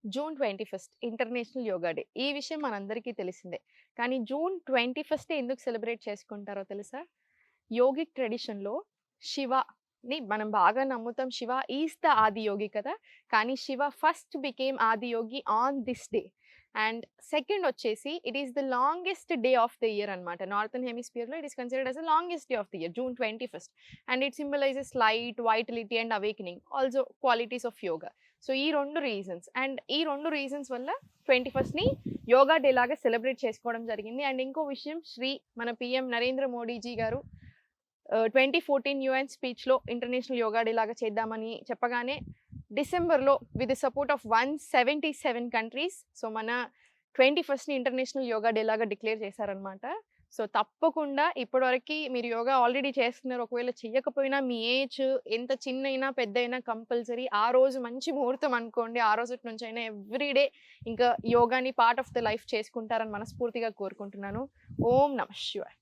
June 21 international yoga day. ఈ విషయం మనందరికీ తెలిసిందే. కానీ జూన్ 21 ఎందుకు సెలబ్రేట్ చేసుకుంటారో తెలుసా? యోగిక్ ట్రెడిషన్‌లో శివని మనం బాగా నమ్ముతాం. శివ ఈస్ ద ఆది యోగి కదా! కానీ Shiva first became Adi Yogi on this day. And second వచ్చేసి it is the longest day of the year అన్నమాట. నార్థర్న్ హెమిస్ఫియర్‌లో it is considered as the longest day of the year June 21. And it symbolises light, vitality and awakening. Also qualities of yoga. So ఈ 2 reasons. And ఈ 2 reasons వల్ల 21ని yoga day లాగా celebrate చేసుకోవడం జరిగింది. And ఇంకో విషయం మన పీఎం నరేంద్ర మోడీజీ గారు 2014 యూఎన్ స్పీచ్‌లో ఇంటర్నేషనల్ యోగా డే లాగా చేద్దామని చెప్పగానే డిసెంబర్‌లో with the support of 177 countries so మన 21ని ఇంటర్నేషనల్ యోగా డే లాగా డిక్లేర్ చేశారనమాట. సో తప్పకుండా ఇప్పటివరకి మీరు యోగా ఆల్రెడీ చేస్తున్నారు. ఒకవేళ చెయ్యకపోయినా మీ ఏజ్ ఎంత చిన్నైనా, పెద్దయినా కంపల్సరీ ఆ రోజు మంచి ముహూర్తం అనుకోండి. ఆ రోజుటి నుంచైనా ఎవ్రీడే ఇంకా యోగాని పార్ట్ ఆఫ్ ద లైఫ్ చేసుకుంటారని మనస్ఫూర్తిగా కోరుకుంటున్నాను. ఓం నమః శివాయ.